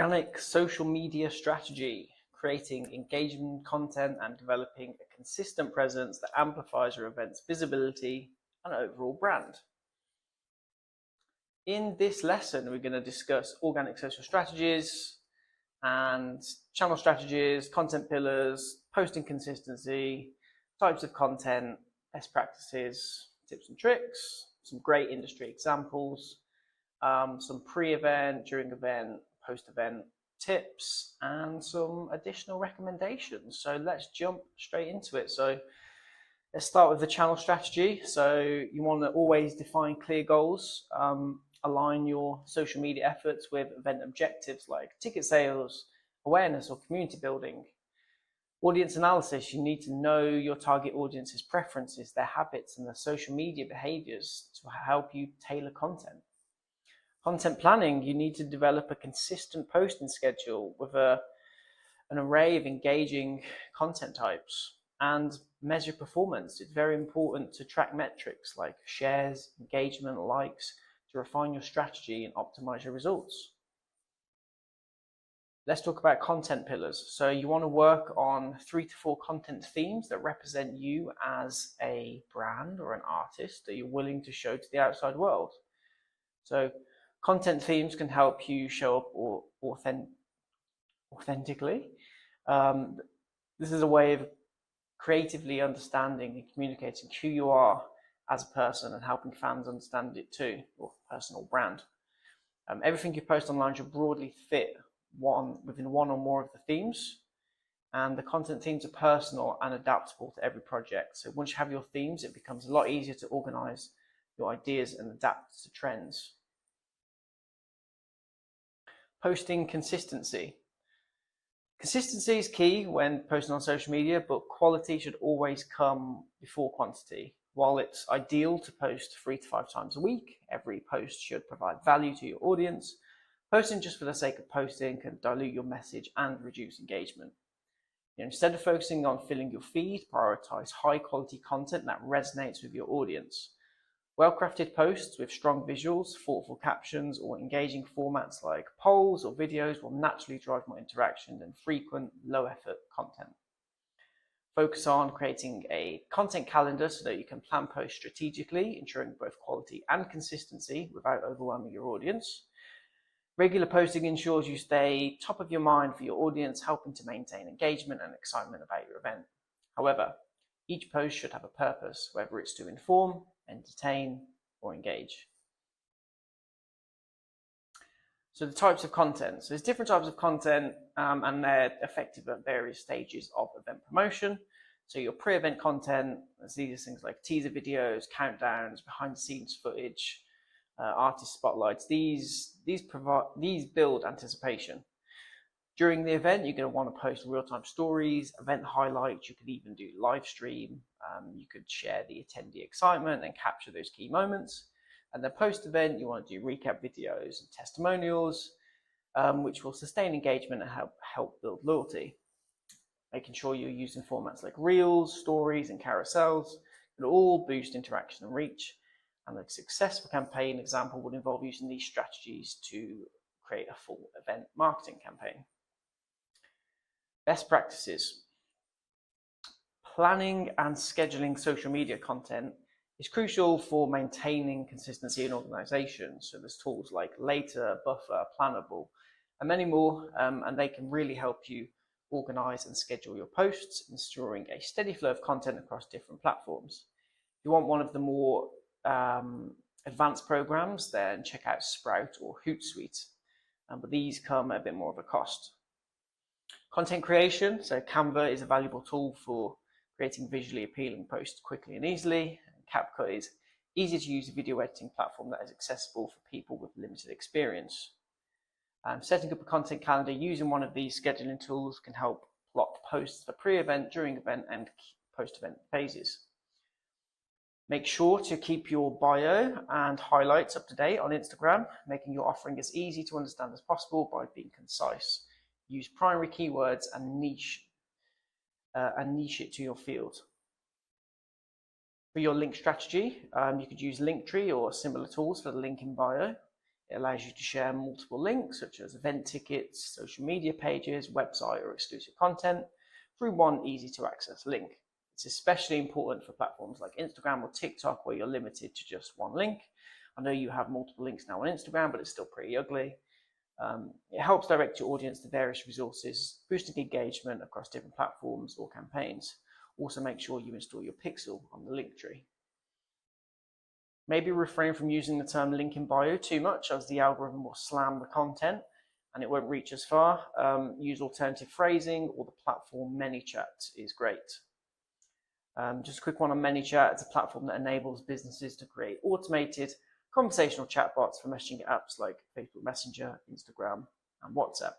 Organic social media strategy, creating engagement content and developing a consistent presence that amplifies your event's visibility and overall brand. In this lesson, we're going to discuss organic social strategies and channel strategies, content pillars, posting consistency, types of content, best practices, tips and tricks, some great industry examples, some pre-event, during event, post-event tips, and some additional recommendations. So let's jump straight into it. So let's start with the channel strategy. So you want to always define clear goals, align your social media efforts with event objectives like ticket sales, awareness, or community building. Audience analysis, you need to know your target audience's preferences, their habits, and their social media behaviors to help you tailor content. Content planning, you need to develop a consistent posting schedule with an array of engaging content types and measure performance. It's very important to track metrics like shares, engagement, likes to refine your strategy and optimize your results. Let's talk about content pillars. So you want to work on 3 to 4 content themes that represent you as a brand or an artist that you're willing to show to the outside world. So content themes can help you show up authentically. This is a way of creatively understanding and communicating who you are as a person and helping fans understand it too, or personal brand. Everything you post online should broadly fit within one or more of the themes, and the content themes are personal and adaptable to every project. So once you have your themes, it becomes a lot easier to organize your ideas and adapt to trends. Posting consistency. Consistency is key when posting on social media, but quality should always come before quantity. While it's ideal to post 3 to 5 times a week, every post should provide value to your audience. Posting just for the sake of posting can dilute your message and reduce engagement. Instead of focusing on filling your feed, prioritize high quality content that resonates with your audience. Well-crafted posts with strong visuals, thoughtful captions, or engaging formats like polls or videos will naturally drive more interaction than frequent, low-effort content. Focus on creating a content calendar so that you can plan posts strategically, ensuring both quality and consistency without overwhelming your audience. Regular posting ensures you stay top of your mind for your audience, helping to maintain engagement and excitement about your event. However, each post should have a purpose, whether it's to inform, entertain, or engage. So the types of content. So there's different types of content and they're effective at various stages of event promotion. So your pre-event content, these are things like teaser videos, countdowns, behind the scenes footage, artist spotlights. These build anticipation. During the event, you're going to want to post real-time stories, event highlights. You could even do live stream. You could share the attendee excitement and capture those key moments. And then post-event, you want to do recap videos and testimonials, which will sustain engagement and help build loyalty. Making sure you're using formats like reels, stories, and carousels. It'll all boost interaction and reach. And a successful campaign example would involve using these strategies to create a full event marketing campaign. Best practices. Planning and scheduling social media content is crucial for maintaining consistency in organization. So there's tools like Later, Buffer, Plannable, and many more, and they can really help you organize and schedule your posts, ensuring a steady flow of content across different platforms. If you want one of the more advanced programs, then check out Sprout or Hootsuite, but these come at a bit more of a cost. Content creation, so Canva is a valuable tool for creating visually appealing posts quickly and easily. CapCut is easy to use video editing platform that is accessible for people with limited experience. Setting up a content calendar using one of these scheduling tools can help plot posts for pre-event, during event, and post-event phases. Make sure to keep your bio and highlights up to date on Instagram, making your offering as easy to understand as possible by being concise. Use primary keywords and niche it to your field. For your link strategy, you could use Linktree or similar tools for the link in bio. It allows you to share multiple links, such as event tickets, social media pages, website, or exclusive content through one easy to access link. It's especially important for platforms like Instagram or TikTok, where you're limited to just one link. I know you have multiple links now on Instagram, but it's still pretty ugly. It helps direct your audience to various resources, boosting engagement across different platforms or campaigns. Also, make sure you install your pixel on the link tree. Maybe refrain from using the term link in bio too much, as the algorithm will slam the content and it won't reach as far. Use alternative phrasing, or the platform ManyChat is great. Just a quick one on ManyChat. It's a platform that enables businesses to create automated conversational chatbots for messaging apps like Facebook Messenger, Instagram, and WhatsApp.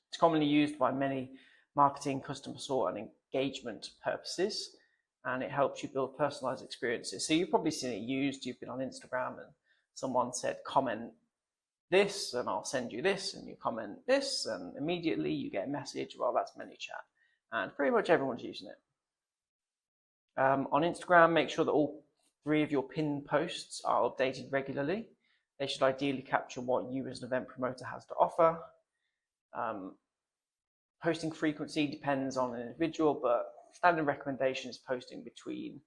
It's commonly used by many marketing, customer support, and engagement purposes, and it helps you build personalized experiences. So you've probably seen it used. You've been on Instagram and someone said, comment this and I'll send you this, and you comment this and immediately you get a message. Well, that's ManyChat, and pretty much everyone's using it. On Instagram, make sure that all 3 of your pinned posts are updated regularly. They should ideally capture what you as an event promoter has to offer. Posting frequency depends on an individual, but standard recommendation is posting between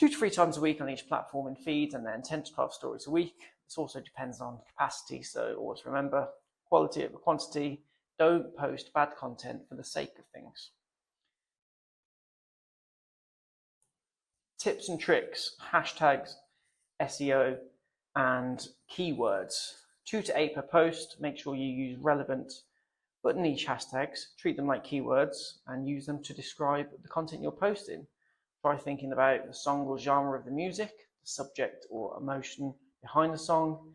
2 to 3 times a week on each platform and feed, and then 10 to 12 stories a week. This also depends on capacity, so always remember, quality over quantity. Don't post bad content for the sake of things. Tips and tricks, hashtags, SEO, and keywords. 2 to 8 per post. Make sure you use relevant but niche hashtags. Treat them like keywords and use them to describe the content you're posting. Try thinking about the song or genre of the music, the subject or emotion behind the song,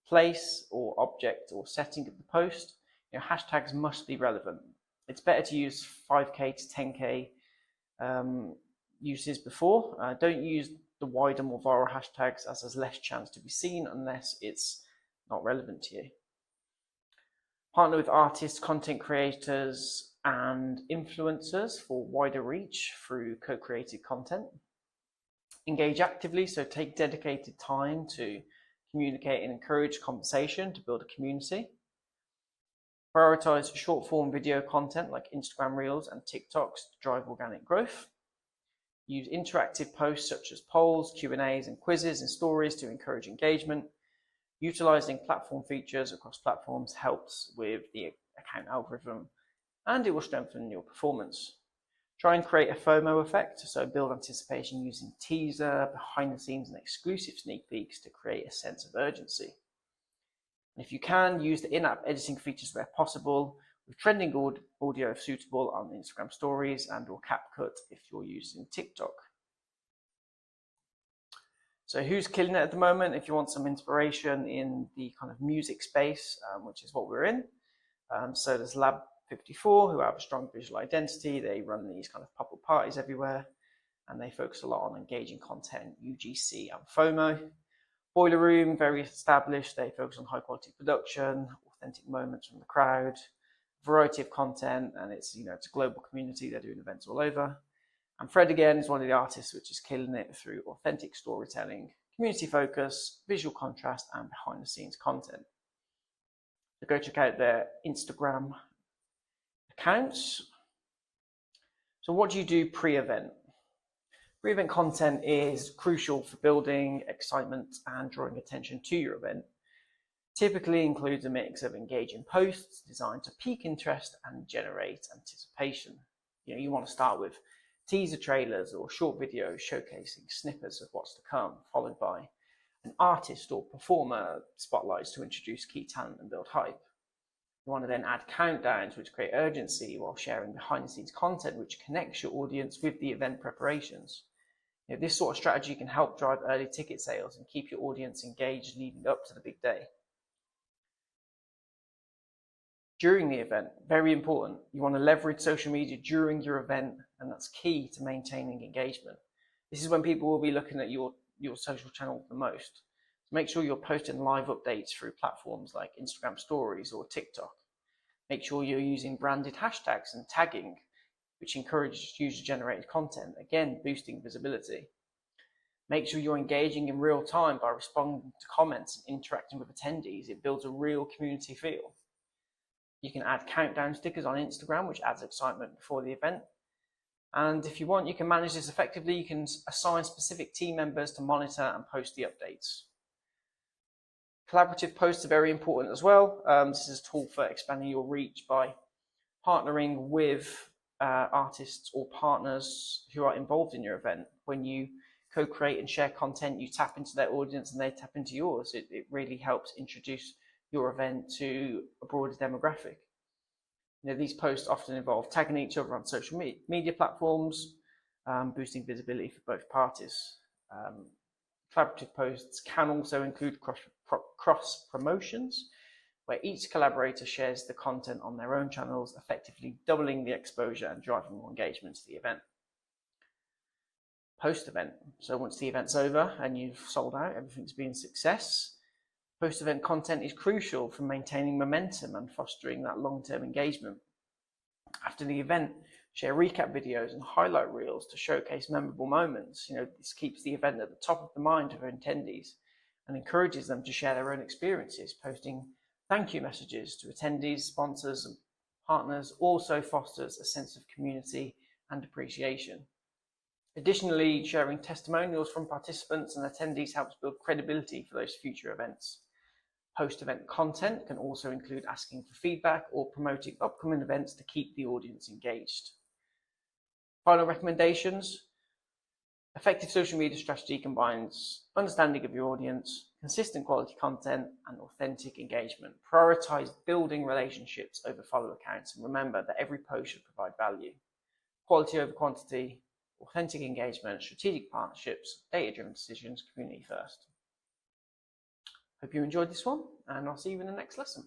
place or object or setting of the post. Hashtags must be relevant. It's better to use 5K to 10K uses before. Don't use the wider, more viral hashtags, as there's less chance to be seen unless it's not relevant to you. Partner with artists, content creators, and influencers for wider reach through co-created content. Engage actively, so take dedicated time to communicate and encourage conversation to build a community. Prioritize short form video content like Instagram Reels and TikToks to drive organic growth. Use interactive posts such as polls, Q&As, and quizzes and stories to encourage engagement. Utilizing platform features across platforms helps with the account algorithm, and it will strengthen your performance. Try and create a FOMO effect, so build anticipation using teaser, behind the scenes, and exclusive sneak peeks to create a sense of urgency. And if you can, use the in-app editing features where possible, with trending audio if suitable on Instagram stories and or CapCut if you're using TikTok. So who's killing it at the moment? If you want some inspiration in the kind of music space, which is what we're in. So there's Lab 54, who have a strong visual identity. They run these kind of pop-up parties everywhere, and they focus a lot on engaging content, UGC and FOMO. Boiler Room, very established. They focus on high quality production, authentic moments from the crowd, variety of content, and it's a global community. They're doing events all over. And Fred again is one of the artists which is killing it through authentic storytelling, community focus, visual contrast, and behind the scenes content. So go check out their Instagram accounts. So what do you do pre-event? Pre-event content is crucial for building excitement and drawing attention to your event. Typically includes a mix of engaging posts designed to pique interest and generate anticipation. You want to start with teaser trailers or short videos showcasing snippets of what's to come, followed by an artist or performer spotlights to introduce key talent and build hype. You want to then add countdowns which create urgency while sharing behind the scenes content which connects your audience with the event preparations. This sort of strategy can help drive early ticket sales and keep your audience engaged leading up to the big day. During the event, very important, you want to leverage social media during your event, and that's key to maintaining engagement. This is when people will be looking at your social channel the most. So make sure you're posting live updates through platforms like Instagram Stories or TikTok. Make sure you're using branded hashtags and tagging, which encourages user-generated content, again, boosting visibility. Make sure you're engaging in real time by responding to comments and interacting with attendees. It builds a real community feel. You can add countdown stickers on Instagram, which adds excitement before the event. And if you want, you can manage this effectively. You can assign specific team members to monitor and post the updates. Collaborative posts are very important as well. This is a tool for expanding your reach by partnering with artists or partners who are involved in your event. When you co-create and share content, you tap into their audience and they tap into yours. It really helps introduce your event to a broader demographic. These posts often involve tagging each other on social media platforms, boosting visibility for both parties. Collaborative posts can also include cross promotions, where each collaborator shares the content on their own channels, effectively doubling the exposure and driving more engagement to the event. Post-event. So once the event's over and you've sold out, everything's been a success. Post-event content is crucial for maintaining momentum and fostering that long-term engagement. After the event, share recap videos and highlight reels to showcase memorable moments. This keeps the event at the top of the mind of attendees and encourages them to share their own experiences. Posting thank you messages to attendees, sponsors, and partners also fosters a sense of community and appreciation. Additionally, sharing testimonials from participants and attendees helps build credibility for those future events. Post-event content can also include asking for feedback or promoting upcoming events to keep the audience engaged. Final recommendations. Effective social media strategy combines understanding of your audience, consistent quality content, and authentic engagement. Prioritize building relationships over follow accounts, and remember that every post should provide value. Quality over quantity, authentic engagement, strategic partnerships, data-driven decisions, community first. Hope you enjoyed this one, and I'll see you in the next lesson.